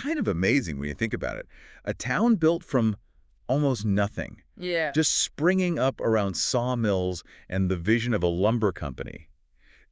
kind of amazing when you think about it. A town built from almost nothing, Yeah. just springing up around sawmills and the vision of a lumber company.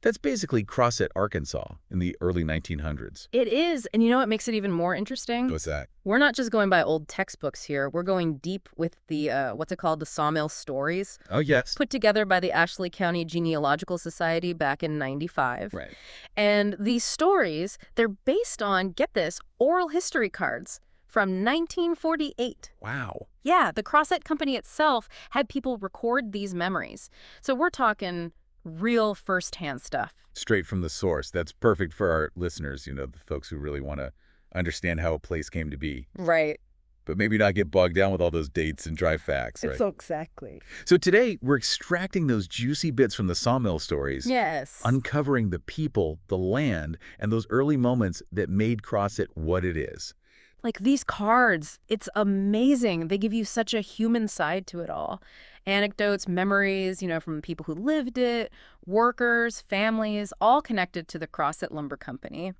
That's basically Crossett, Arkansas in the early 1900s. It is. And you know what makes it even more interesting? What's that? We're not just going by old textbooks here. We're going deep with the, what's it called, the sawmill stories, Oh, yes. put together by the Ashley County Genealogical Society back in '95. Right. And these stories, they're based on, get this, oral history cards from 1948. Wow. Yeah, the Crossett Company itself had people record these memories. So we're talking real firsthand stuff. Straight from the source. That's perfect for our listeners, the folks who really want to understand how a place came to be. Right. But maybe not get bogged down with all those dates and dry facts, right? So exactly. So today, we're extracting those juicy bits from the sawmill stories, Yes. uncovering the people, the land, and those early moments that made Crossett what it is. Like these cards, it's amazing. They give you such a human side to it all. Anecdotes, memories, from people who lived it, workers, families, all connected to the Crossett Lumber Company.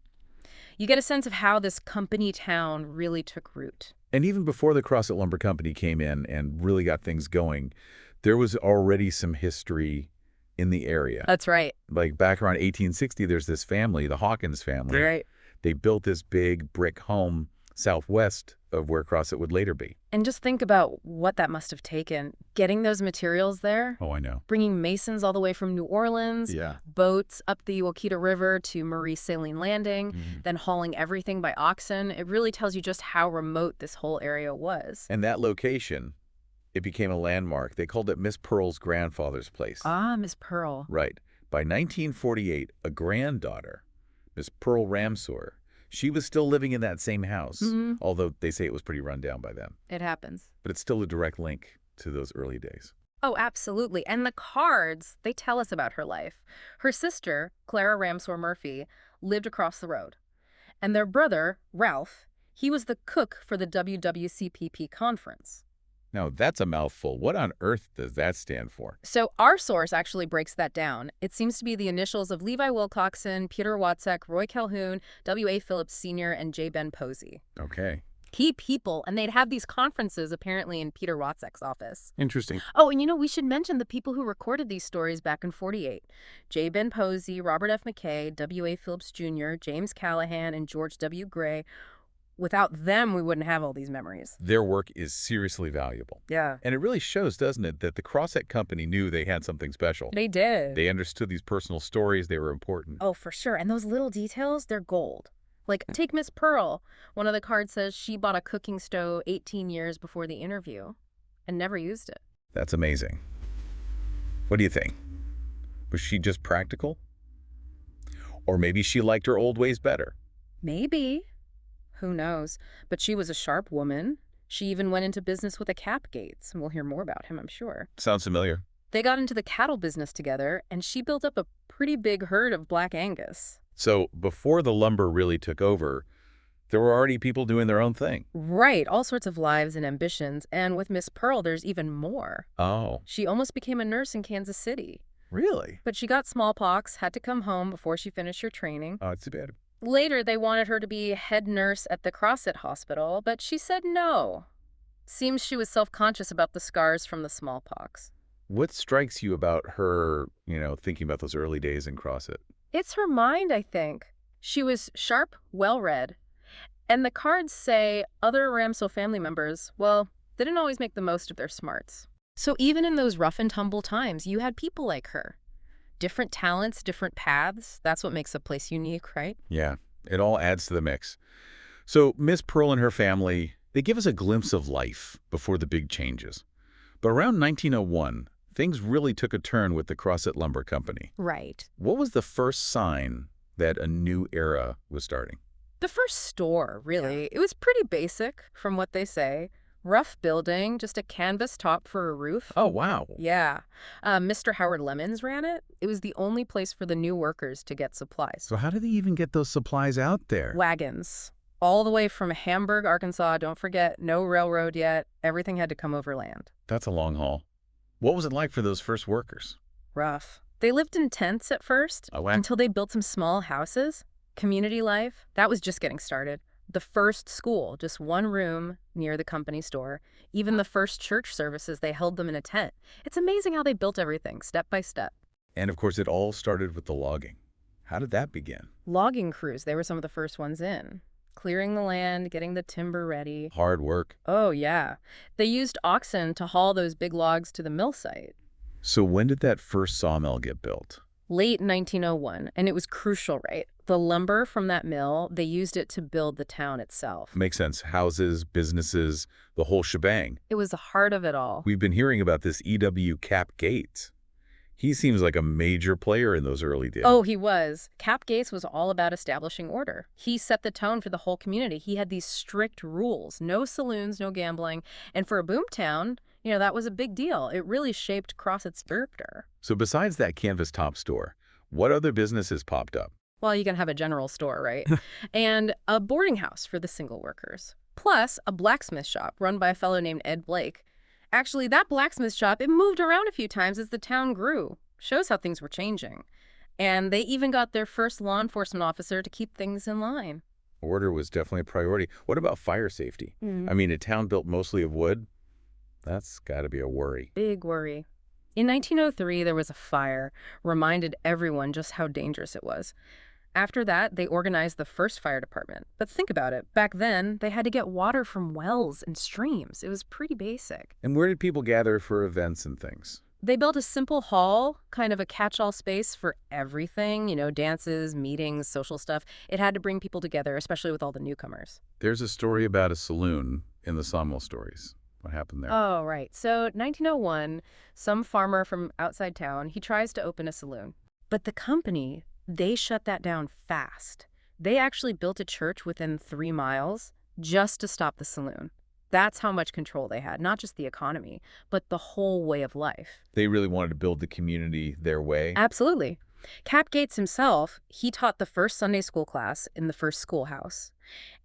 You get a sense of how this company town really took root. And even before the Crossett Lumber Company came in and really got things going, there was already some history in the area. That's right. Like back around 1860, there's this family, the Hawkins family. Right. They built this big brick home southwest of where Crossett would later be. And just think about what that must have taken. Getting those materials there, Oh, I know. bringing masons all the way from New Orleans, Yeah. boats up the Ouachita River to Marie Saline Landing, then hauling everything by oxen. It really tells you just how remote this whole area was. And that location, it became a landmark. They called it Miss Pearl's grandfather's place. Ah, Miss Pearl. Right. By 1948, a granddaughter, Miss Pearl Ramseur, she was still living in that same house, although they say it was pretty run down by then. It happens. But it's still a direct link to those early days. Oh, absolutely. And the cards, they tell us about her life. Her sister, Clara Ramseur Murphy, lived across the road. And their brother, Ralph, he was the cook for the WWCPP conference. Now, that's a mouthful. What on earth does that stand for? So our source actually breaks that down. It seems to be the initials of Levi Wilcoxon, Peter Watzek, Roy Calhoun, W.A. Phillips Sr., and J. Ben Posey. Okay. Key people, and they'd have these conferences apparently in Peter Watzek's office. Interesting. Oh, and we should mention the people who recorded these stories back in '48. J. Ben Posey, Robert F. McKay, W.A. Phillips Jr., James Callahan, and George W. Gray. Without them, we wouldn't have all these memories. Their work is seriously valuable. Yeah. And it really shows, doesn't it, that the Crossett Company knew they had something special. They did. They understood these personal stories. They were important. Oh, for sure. And those little details, they're gold. Like, take Miss Pearl. One of the cards says she bought a cooking stove 18 years before the interview and never used it. That's amazing. What do you think? Was she just practical? Or maybe she liked her old ways better? Maybe. Who knows? But she was a sharp woman. She even went into business with a Cap Gates, and we'll hear more about him, I'm sure. Sounds familiar. They got into the cattle business together, and she built up a pretty big herd of Black Angus. So before the lumber really took over, there were already people doing their own thing. Right, all sorts of lives and ambitions. And with Miss Pearl, there's even more. Oh, She almost became a nurse in Kansas City. really? But she got smallpox, had to come home before she finished her training. Oh, it's too bad. Later, they wanted her to be head nurse at the Crossett Hospital, but she said no. Seems she was self-conscious about the scars from the smallpox. What strikes you about her, thinking about those early days in Crossett? It's her mind, I think. She was sharp, well-read. And the cards say other Ramseur family members, well, they didn't always make the most of their smarts. So even in those rough and tumble times, you had people like her. Different talents, different paths. That's what makes a place unique, right? Yeah, it all adds to the mix. So Miss Pearl and her family, they give us a glimpse of life before the big changes. But around 1901, things really took a turn with the Crossett Lumber Company. Right. What was the first sign that a new era was starting? The first store, really. It was pretty basic, from what they say. Rough building, just a canvas top for a roof. Oh, wow. Yeah. Mr. Howard Lemons ran it. It was the only place for the new workers to get supplies. So how did they even get those supplies out there? Wagons. All the way from Hamburg, Arkansas. Don't forget, no railroad yet. Everything had to come overland. That's a long haul. What was it like for those first workers? Rough. They lived in tents at first, Oh, wow. until they built some small houses. Community life, that was just getting started. The first school, just one room near the company store. Even the first church services, they held them in a tent. It's amazing how they built everything, step by step. And of course, it all started with the logging. How did that begin? Logging crews, they were some of the first ones in. Clearing the land, getting the timber ready. Hard work. Oh, yeah. They used oxen to haul those big logs to the mill site. So when did that first sawmill get built? Late 1901, and it was crucial, right? The lumber from that mill, they used it to build the town itself. Makes sense. Houses, businesses, the whole shebang. It was the heart of it all. We've been hearing about this E.W. Cap Gates. He seems like a major player in those early days. Oh, he was. Cap Gates was all about establishing order. He set the tone for the whole community. He had these strict rules. No saloons, no gambling. And for a boomtown, that was a big deal. It really shaped Crossett's character. So besides that canvas top store, what other businesses popped up? Well, you can have a general store, right? And a boarding house for the single workers. Plus, a blacksmith shop run by a fellow named Ed Blake. Actually, that blacksmith shop, it moved around a few times as the town grew. Shows how things were changing. And they even got their first law enforcement officer to keep things in line. Order was definitely a priority. What about fire safety? I mean, a town built mostly of wood? That's got to be a worry. Big worry. In 1903, there was a fire, reminded everyone just how dangerous it was. After that, they organized the first fire department. But think about it. Back then, they had to get water from wells and streams. It was pretty basic. And where did people gather for events and things? They built a simple hall, kind of a catch-all space for everything, dances, meetings, social stuff. It had to bring people together, especially with all the newcomers. There's a story about a saloon in the Sawmill Stories. What happened there? Oh, right. So 1901, some farmer from outside town, he tries to open a saloon. But the company, they shut that down fast. They actually built a church within 3 miles just to stop the saloon. That's how much control they had, not just the economy, but the whole way of life. They really wanted to build the community their way? Absolutely. Cap Gates himself, he taught the first Sunday school class in the first schoolhouse.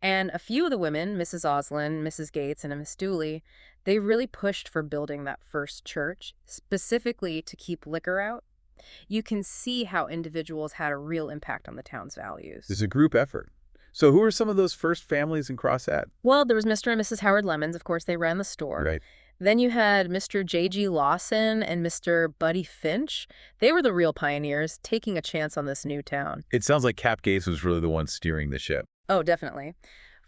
And a few of the women, Mrs. Oslin, Mrs. Gates, and Miss Dooley, they really pushed for building that first church, specifically to keep liquor out. You can see how individuals had a real impact on the town's values. It's a group effort. So who are some of those first families in Crossett? Well, there was Mr. and Mrs. Howard Lemons. Of course, they ran the store. Right. Then you had Mr. J.G. Lawson and Mr. Buddy Finch. They were the real pioneers, taking a chance on this new town. It sounds like Cap Gates was really the one steering the ship. Oh, definitely.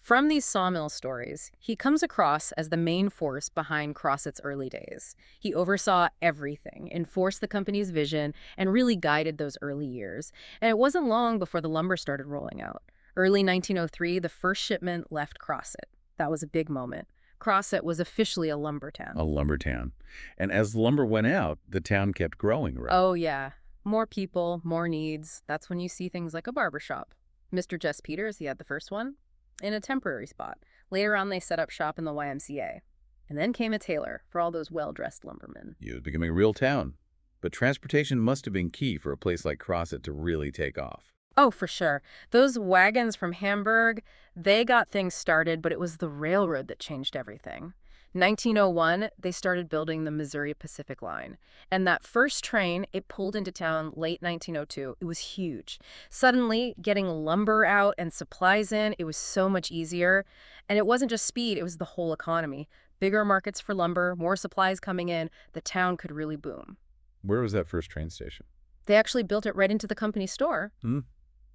From these sawmill stories, he comes across as the main force behind Crossett's early days. He oversaw everything, enforced the company's vision, and really guided those early years. And it wasn't long before the lumber started rolling out. Early 1903, the first shipment left Crossett. That was a big moment. Crossett was officially a lumber town. A lumber town. And as the lumber went out, the town kept growing, right? Oh, yeah. More people, more needs. That's when you see things like a barber shop. Mr. Jess Peters, he had the first one, in a temporary spot. Later on, they set up shop in the YMCA. And then came a tailor for all those well-dressed lumbermen. It was becoming a real town. But transportation must have been key for a place like Crossett to really take off. Oh, for sure. Those wagons from Hamburg, they got things started, but it was the railroad that changed everything. 1901, they started building the Missouri Pacific Line. And that first train, it pulled into town late 1902. It was huge. Suddenly, getting lumber out and supplies in, it was so much easier. And it wasn't just speed, it was the whole economy. Bigger markets for lumber, more supplies coming in, the town could really boom. Where was that first train station? They actually built it right into the company store.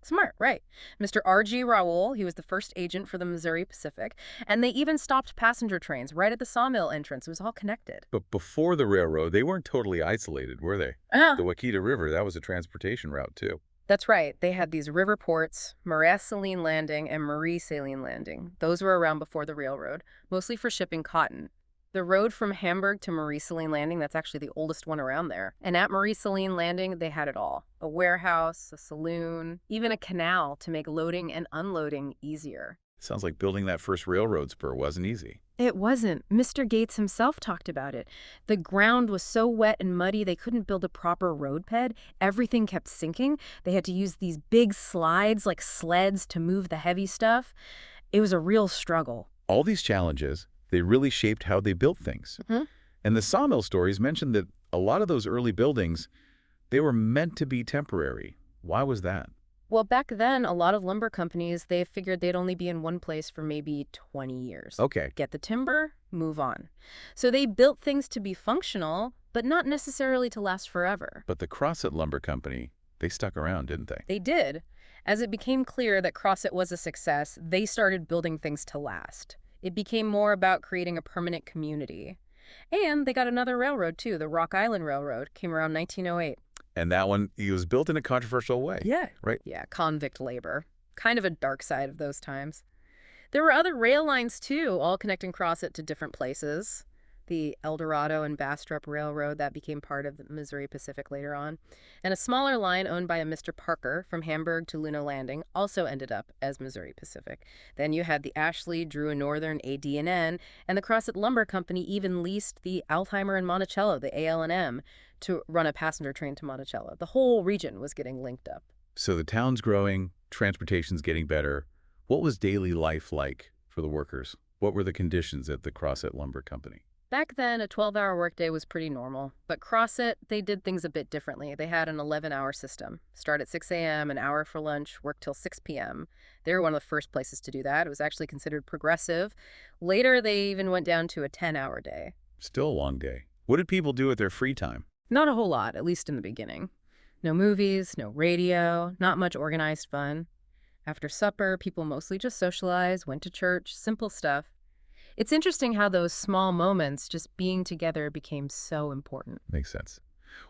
Smart, right. Mr. R.G. Raoul, he was the first agent for the Missouri Pacific, and they even stopped passenger trains right at the sawmill entrance. It was all connected. But before the railroad, they weren't totally isolated, were they? The Waukeeta River, that was a transportation route, too. That's right. They had these river ports, Marais Saline Landing and Marie Saline Landing. Those were around before the railroad, mostly for shipping cotton. The road from Hamburg to Marie Saline Landing, that's actually the oldest one around there. And at Marie Saline Landing, they had it all. A warehouse, a saloon, even a canal to make loading and unloading easier. Sounds like building that first railroad spur wasn't easy. It wasn't. Mr. Gates himself talked about it. The ground was so wet and muddy they couldn't build a proper road bed. Everything kept sinking. They had to use these big slides like sleds to move the heavy stuff. It was a real struggle. All these challenges, they really shaped how they built things. And the sawmill stories mentioned that a lot of those early buildings, they were meant to be temporary. Why was that? Well, back then, a lot of lumber companies, they figured they'd only be in one place for maybe 20 years. Okay. Get the timber, move on. So they built things to be functional, but not necessarily to last forever. But the Crossett Lumber Company, they stuck around, didn't they? They did. As it became clear that Crossett was a success, they started building things to last. It became more about creating a permanent community. And they got another railroad, too. The Rock Island Railroad came around 1908. And that one, it was built in a controversial way. Yeah. Right? Yeah, convict labor. Kind of a dark side of those times. There were other rail lines, too, all connecting Crossett to different places. The El Dorado and Bastrop Railroad, that became part of the Missouri Pacific later on. And a smaller line owned by a Mr. Parker from Hamburg to Luna Landing also ended up as Missouri Pacific. Then you had the Ashley, Drew and Northern, AD&N, and the Crossett Lumber Company even leased the Altheimer and Monticello, the AL&M, to run a passenger train to Monticello. The whole region was getting linked up. So the town's growing, transportation's getting better. What was daily life like for the workers? What were the conditions at the Crossett Lumber Company? Back then, a 12-hour workday was pretty normal. But Crossett, they did things a bit differently. They had an 11-hour system. Start at 6 a.m., an hour for lunch, work till 6 p.m. They were one of the first places to do that. It was actually considered progressive. Later, they even went down to a 10-hour day. Still a long day. What did people do at their free time? Not a whole lot, at least in the beginning. No movies, no radio, not much organized fun. After supper, people mostly just socialized, went to church, simple stuff. It's interesting how those small moments, just being together, became so important. Makes sense.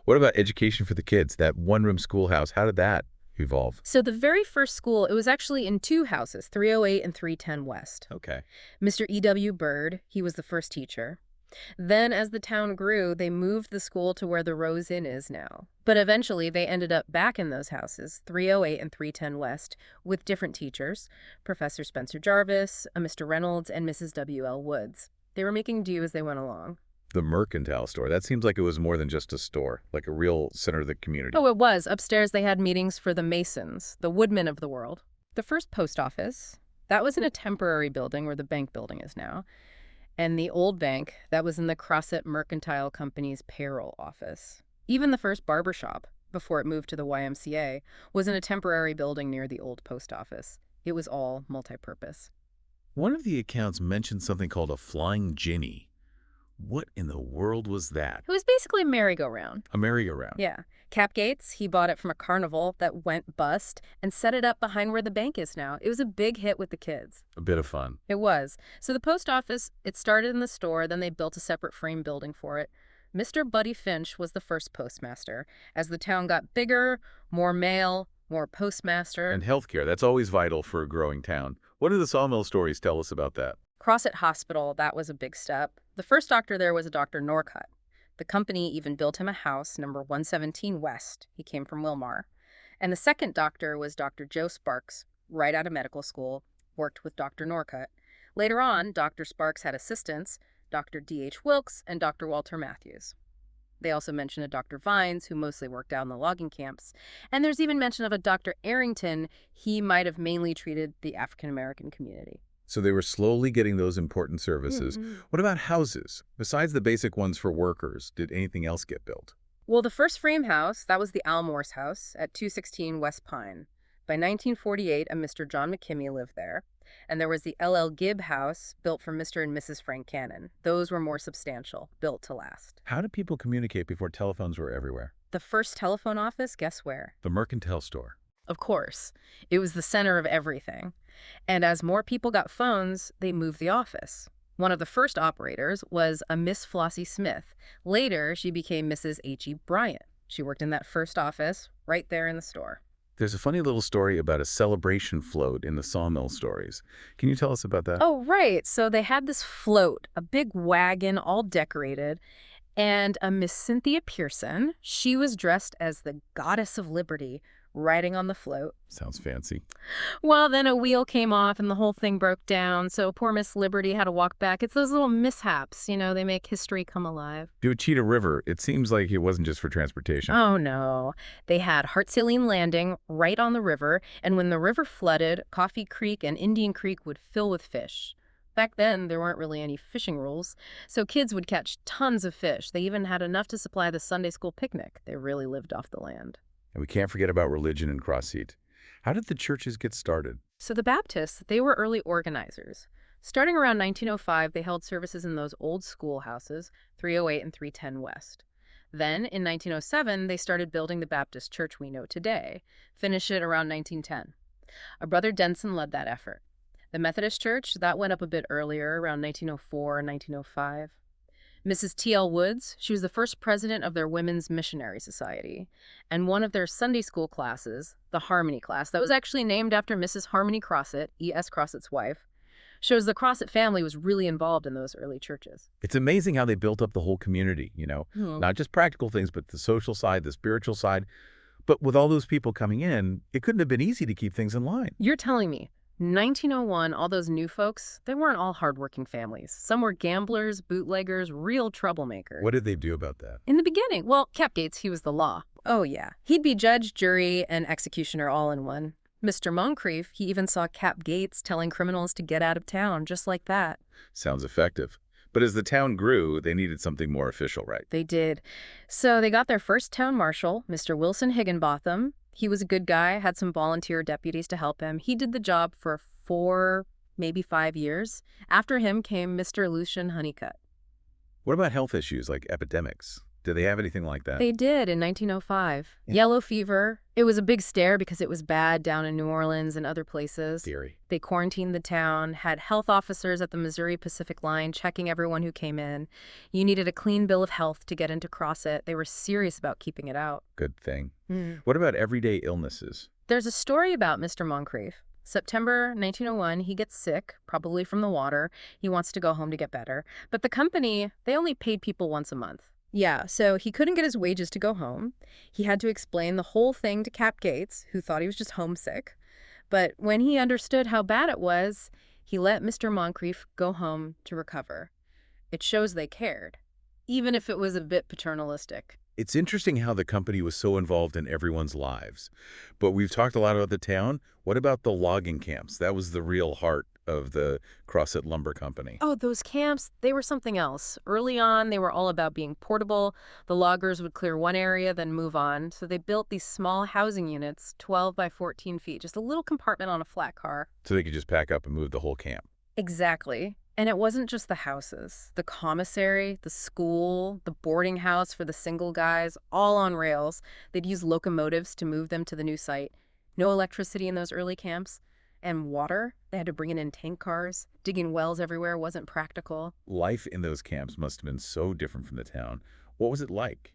What about education for the kids? That one-room schoolhouse, how did that evolve? So the very first school, it was actually in two houses, 308 and 310 West. Okay. Mr. E.W. Bird, he was the first teacher. Then, as the town grew, they moved the school to where the Rose Inn is now. But eventually, they ended up back in those houses, 308 and 310 West, with different teachers, Professor Spencer Jarvis, a Mr. Reynolds, and Mrs. W.L. Woods. They were making do as they went along. The mercantile store, that seems like it was more than just a store, like a real center of the community. Oh, it was. Upstairs, they had meetings for the Masons, the woodmen of the world. The first post office, that was in a temporary building where the bank building is now. And the old bank, that was in the Crossett Mercantile Company's payroll office. Even the first barber shop, before it moved to the YMCA, was in a temporary building near the old post office. It was all multi-purpose. One of the accounts mentioned something called a flying ginny. What in the world was that? It was basically a merry-go-round. A merry-go-round. Yeah. Cap Gates, he bought it from a carnival that went bust and set it up behind where the bank is now. It was a big hit with the kids. A bit of fun. It was. So the post office, it started in the store, then they built a separate frame building for it. Mr. Buddy Finch was the first postmaster. As the town got bigger, more mail, more postmaster. And healthcare, that's always vital for a growing town. What do the sawmill stories tell us about that? Crossett Hospital, that was a big step. The first doctor there was a Dr. Norcutt. The company even built him a house, number 117 West. He came from Wilmar. And the second doctor was Dr. Joe Sparks, right out of medical school, worked with Dr. Norcutt. Later on, Dr. Sparks had assistants, Dr. D.H. Wilkes and Dr. Walter Matthews. They also mention a Dr. Vines, who mostly worked out in the logging camps. And there's even mention of a Dr. Arrington. He might have mainly treated the African-American community. So they were slowly getting those important services. What about houses? Besides the basic ones for workers, did anything else get built? Well, the first frame house, that was the Almore's house at 216 West Pine. By 1948, a Mr. John McKimmy lived there. And there was the L.L. Gibb house, built for Mr. and Mrs. Frank Cannon. Those were more substantial, built to last. How did people communicate before telephones were everywhere? The first telephone office, guess where? The mercantile store. Of course. It was the center of everything. And as more people got phones, they moved the office. One of the first operators was a Miss Flossie Smith. Later, she became Mrs. H.E. Bryant. She worked in that first office, right there in the store. There's a funny little story about a celebration float in the sawmill stories. Can you tell us about that? Oh, right. So they had this float, a big wagon, all decorated, and a Miss Cynthia Pearson. She was dressed as the Goddess of Liberty, riding on the float. Sounds fancy. Well, then a wheel came off and the whole thing broke down, so poor Miss Liberty had to walk back. It's those little mishaps, they make history come alive. To Cheetah River, it seems like it wasn't just for transportation. Oh, no. They had Hartsilene Landing right on the river, and when the river flooded, Coffee Creek and Indian Creek would fill with fish. Back then, there weren't really any fishing rules, so kids would catch tons of fish. They even had enough to supply the Sunday school picnic. They really lived off the land. And we can't forget about religion in Crossett. How did the churches get started? So the Baptists, they were early organizers. Starting around 1905, they held services in those old schoolhouses, 308 and 310 West. Then, in 1907, they started building the Baptist church we know today, finished it around 1910. A brother Denson led that effort. The Methodist Church, that went up a bit earlier, around 1904 and 1905. Mrs. T.L. Woods, she was the first president of their Women's Missionary Society. And one of their Sunday school classes, the Harmony class, that was actually named after Mrs. Harmony Crossett, E.S. Crossett's wife, shows the Crossett family was really involved in those early churches. It's amazing how they built up the whole community, not just practical things, but the social side, the spiritual side. But with all those people coming in, it couldn't have been easy to keep things in line. You're telling me 1901, all those new folks, they weren't all hardworking families. Some were gamblers, bootleggers, real troublemakers. What did they do about that? In the beginning, well, Cap Gates, he was the law. Oh, yeah. He'd be judge, jury, and executioner all in one. Mr. Moncrief, he even saw Cap Gates telling criminals to get out of town, just like that. Sounds effective. But as the town grew, they needed something more official, right? They did. So they got their first town marshal, Mr. Wilson Higginbotham. He was a good guy, had some volunteer deputies to help him. He did the job for 4, maybe 5 years. After him came Mr. Lucian Honeycutt. What about health issues like epidemics? Did they have anything like that? They did in 1905. Yeah. Yellow fever. It was a big scare because it was bad down in New Orleans and other places. Theory. They quarantined the town, had health officers at the Missouri Pacific line checking everyone who came in. You needed a clean bill of health to get into Crossett. They were serious about keeping it out. Good thing. What about everyday illnesses? There's a story about Mr. Moncrief. September 1901, he gets sick, probably from the water. He wants to go home to get better. But the company, they only paid people once a month. Yeah, so he couldn't get his wages to go home. He had to explain the whole thing to Cap Gates, who thought he was just homesick. But when he understood how bad it was, he let Mr. Moncrief go home to recover. It shows they cared, even if it was a bit paternalistic. It's interesting how the company was so involved in everyone's lives. But we've talked a lot about the town. What about the logging camps? That was the real heart of the Crossett Lumber Company. Oh, those camps, they were something else. Early on, they were all about being portable. The loggers would clear one area, then move on. So they built these small housing units, 12 by 14 feet, just a little compartment on a flat car. So they could just pack up and move the whole camp. Exactly. And it wasn't just the houses. The commissary, the school, the boarding house for the single guys, all on rails. They'd use locomotives to move them to the new site. No electricity in those early camps. And water, they had to bring it in tank cars. Digging wells everywhere wasn't practical. Life in those camps must have been so different from the town. What was it like?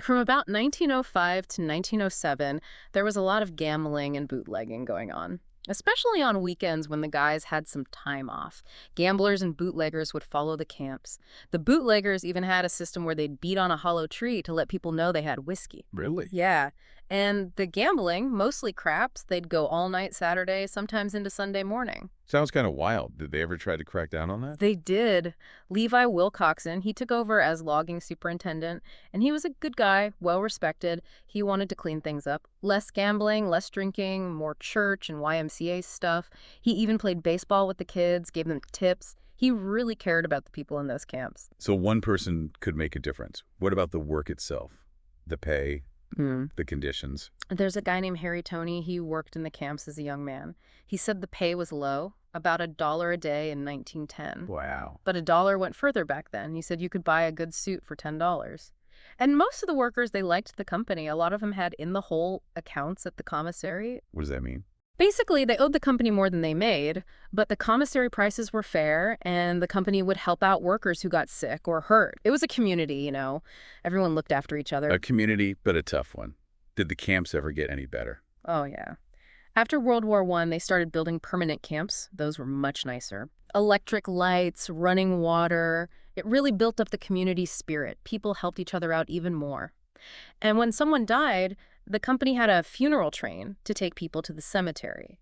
From about 1905 to 1907, there was a lot of gambling and bootlegging going on. Especially on weekends when the guys had some time off. Gamblers and bootleggers would follow the camps. The bootleggers even had a system where they'd beat on a hollow tree to let people know they had whiskey. Really? Yeah. And the gambling, mostly craps, they'd go all night Saturday, sometimes into Sunday morning. Sounds kind of wild. Did they ever try to crack down on that? They did. Levi Wilcoxon, he took over as logging superintendent, and he was a good guy, well-respected. He wanted to clean things up. Less gambling, less drinking, more church and YMCA stuff. He even played baseball with the kids, gave them tips. He really cared about the people in those camps. So one person could make a difference. What about the work itself? The pay? The conditions? There's a guy named Harry Toney. He worked in the camps as a young man. He said the pay was low, about $1 a day in 1910. Wow. But $1 went further back then. He said you could buy a good suit for $10. And most of the workers, they liked the company. A lot of them had in-the-hole accounts at the commissary. What does that mean? Basically, they owed the company more than they made, but the commissary prices were fair, and the company would help out workers who got sick or hurt. It was a community, you know. Everyone looked after each other. A community, but a tough one. Did the camps ever get any better? Oh, yeah. After World War I, they started building permanent camps. Those were much nicer. Electric lights, running water. It really built up the community spirit. People helped each other out even more. And when someone died, the company had a funeral train to take people to the cemetery.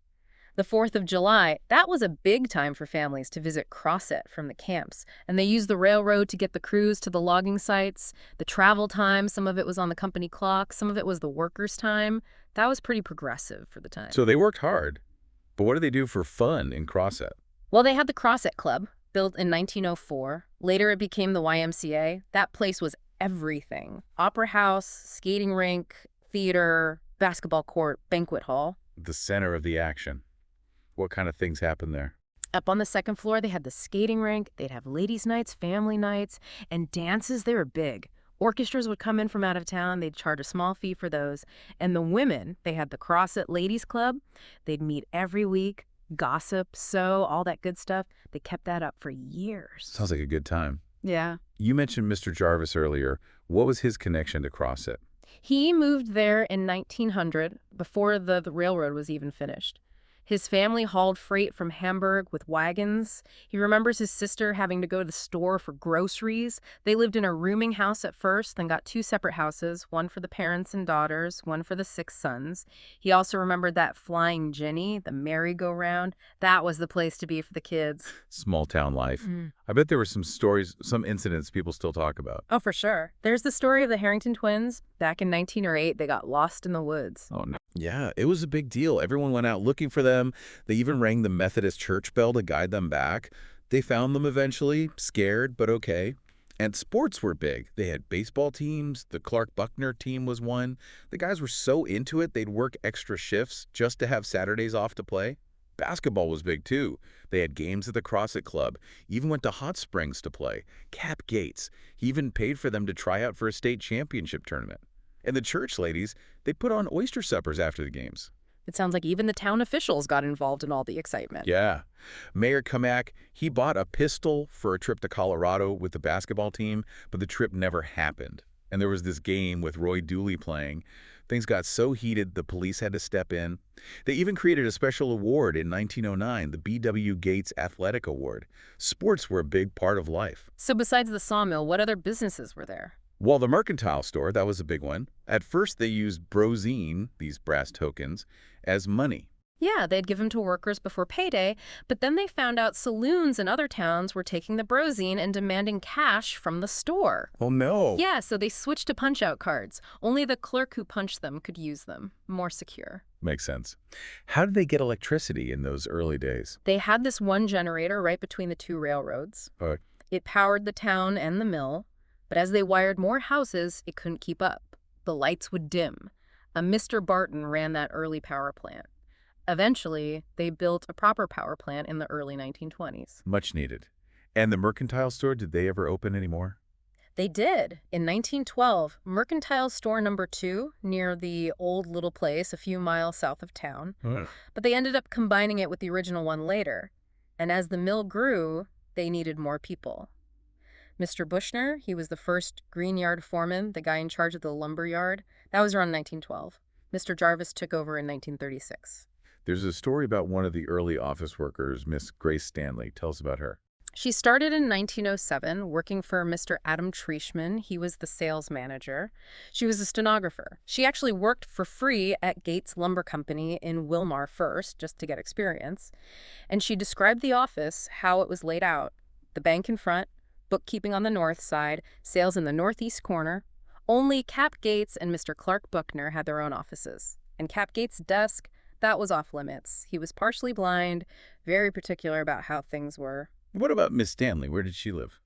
The 4th of July, that was a big time for families to visit Crossett from the camps. And they used the railroad to get the crews to the logging sites. The travel time, some of it was on the company clock, some of it was the workers' time. That was pretty progressive for the time. So they worked hard. But what do they do for fun in Crossett? Well, they had the Crossett Club, built in 1904. Later it became the YMCA. That place was everything. Opera house, skating rink, theater, basketball court, banquet hall. The center of the action. What kind of things happen there? Up on the second floor, they had the skating rink, they'd have ladies' nights, family nights, and dances. They were big. Orchestras would come in from out of town, they'd charge a small fee for those. And the women, they had the CrossFit Ladies Club. They'd meet every week, gossip, sew, all that good stuff. They kept that up for years. Sounds like a good time. Yeah. You mentioned Mr. Jarvis earlier. What was his connection to CrossFit? He moved there in 1900, before the railroad was even finished. His family hauled freight from Hamburg with wagons. He remembers his sister having to go to the store for groceries. They lived in a rooming house at first, then got two separate houses, one for the parents and daughters, one for the 6 sons. He also remembered that flying Jenny, the merry-go-round. That was the place to be for the kids. Small town life. I bet there were some stories, some incidents people still talk about. Oh, for sure. There's the story of the Harrington twins. Back in 1908, they got lost in the woods. Oh, no. Yeah, it was a big deal. Everyone went out looking for them. They even rang the Methodist church bell to guide them back. They found them eventually, scared, but okay. And sports were big. They had baseball teams. The Clark Buckner team was one. The guys were so into it, they'd work extra shifts just to have Saturdays off to play. Basketball was big, too. They had games at the CrossFit Club, even went to Hot Springs to play. Cap Gates, he even paid for them to try out for a state championship tournament. And the church ladies, they put on oyster suppers after the games. It sounds like even the town officials got involved in all the excitement. Yeah. Mayor Kamak, he bought a pistol for a trip to Colorado with the basketball team, but the trip never happened. And there was this game with Roy Dooley playing. Things got so heated, the police had to step in. They even created a special award in 1909, the B.W. Gates Athletic Award. Sports were a big part of life. So besides the sawmill, what other businesses were there? Well, the mercantile store, that was a big one. At first, they used brozine, these brass tokens, as money. Yeah, they'd give them to workers before payday, but then they found out saloons in other towns were taking the brozine and demanding cash from the store. Oh, no. Yeah, so they switched to punch-out cards. Only the clerk who punched them could use them. More secure. Makes sense. How did they get electricity in those early days? They had this one generator right between the two railroads. It powered the town and the mill, but as they wired more houses, it couldn't keep up. The lights would dim. A Mr. Barton ran that early power plant. Eventually, they built a proper power plant in the early 1920s. Much needed. And the mercantile store, did they ever open anymore? They did. In 1912, Mercantile Store Number 2, near the old little place a few miles south of town. But they ended up combining it with the original one later. And as the mill grew, they needed more people. Mr. Buckner, he was the first green yard foreman, the guy in charge of the lumber yard. That was around 1912. Mr. Jarvis took over in 1936. There's a story about one of the early office workers, Miss Grace Stanley. Tell us about her. She started in 1907, working for Mr. Adam Treishman. He was the sales manager. She was a stenographer. She actually worked for free at Gates Lumber Company in Wilmar first, just to get experience. And she described the office, how it was laid out. The bank in front, bookkeeping on the north side, sales in the northeast corner. Only Cap Gates and Mr. Clark Buckner had their own offices. And Cap Gates' desk, that was off limits. He was partially blind, very particular about how things were. What about Miss Stanley? Where did she live?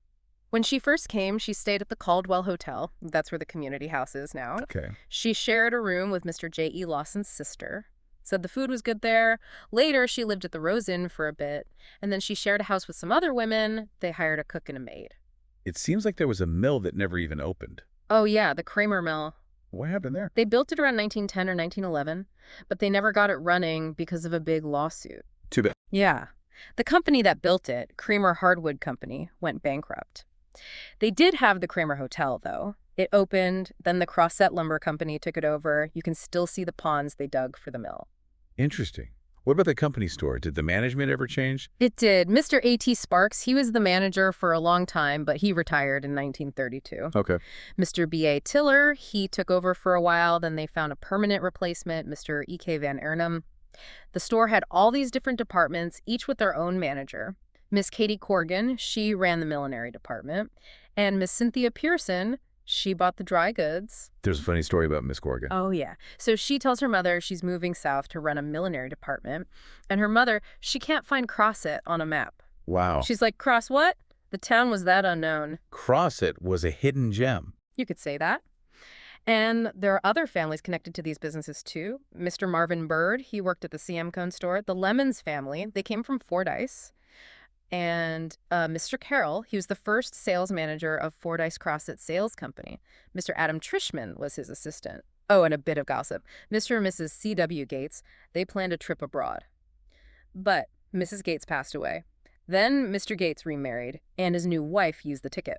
When she first came, she stayed at the Caldwell Hotel. That's where the community house is now. Okay. She shared a room with Mr. J.E. Lawson's sister. Said the food was good there. Later, she lived at the Rose Inn for a bit. And then she shared a house with some other women. They hired a cook and a maid. It seems like there was a mill that never even opened. Oh, yeah, the Kramer Mill. What happened there? They built it around 1910 or 1911, but they never got it running because of a big lawsuit. Too bad. Yeah. The company that built it, Kramer Hardwood Company, went bankrupt. They did have the Kramer Hotel, though. It opened, then the Crosset Lumber Company took it over. You can still see the ponds they dug for the mill. Interesting. What about the company store? Did the management ever change? It did. Mr. A.T. Sparks, he was the manager for a long time, but he retired in 1932. Okay. Mr. B.A. Tiller, he took over for a while. Then they found a permanent replacement, Mr. E.K. Van Ernum. The store had all these different departments, each with their own manager. Miss Katie Corrigan, she ran the millinery department. And Miss Cynthia Pearson, she bought the dry goods. There's a funny story about Miss Corrigan. Oh, yeah. So she tells her mother she's moving south to run a millinery department. And her mother, she can't find Crosset on a map. Wow. She's like, Cross what? The town was that unknown. Crosset was a hidden gem. You could say that. And there are other families connected to these businesses, too. Mr. Marvin Bird, he worked at the CM Cone store. The Lemons family, they came from Fordyce. And Mr. Carroll, he was the first sales manager of Fordyce Crossett Sales Company. Mr. Adam Trishman was his assistant. Oh, and a bit of gossip. Mr. and Mrs. C.W. Gates, they planned a trip abroad. But Mrs. Gates passed away. Then Mr. Gates remarried, and his new wife used the ticket.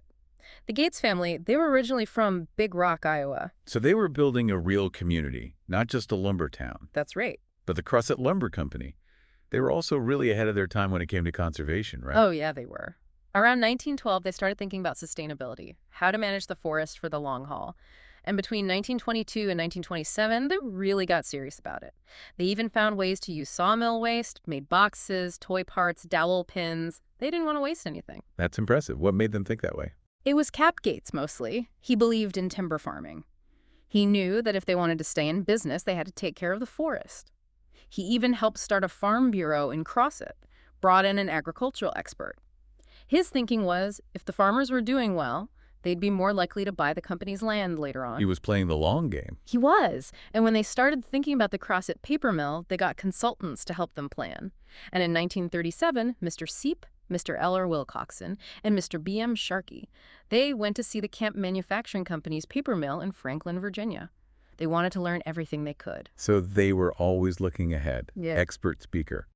The Gates family, they were originally from Big Rock, Iowa. So they were building a real community, not just a lumber town. That's right. But the Crossett Lumber Company, they were also really ahead of their time when it came to conservation, right? Oh, yeah, they were. Around 1912, they started thinking about sustainability, how to manage the forest for the long haul. And between 1922 and 1927, they really got serious about it. They even found ways to use sawmill waste, made boxes, toy parts, dowel pins. They didn't want to waste anything. That's impressive. What made them think that way? It was Cap Gates, mostly. He believed in timber farming. He knew that if they wanted to stay in business, they had to take care of the forest. He even helped start a farm bureau in Crossett, brought in an agricultural expert. His thinking was, if the farmers were doing well, they'd be more likely to buy the company's land later on. He was playing the long game. He was. And when they started thinking about the Crossett paper mill, they got consultants to help them plan. And in 1937, Mr. Seep, Mr. Eller Wilcoxon, and Mr. B.M. Sharkey, they went to see the Kemp Manufacturing Company's paper mill in Franklin, Virginia. They wanted to learn everything they could. So they were always looking ahead. Yeah. Expert speaker.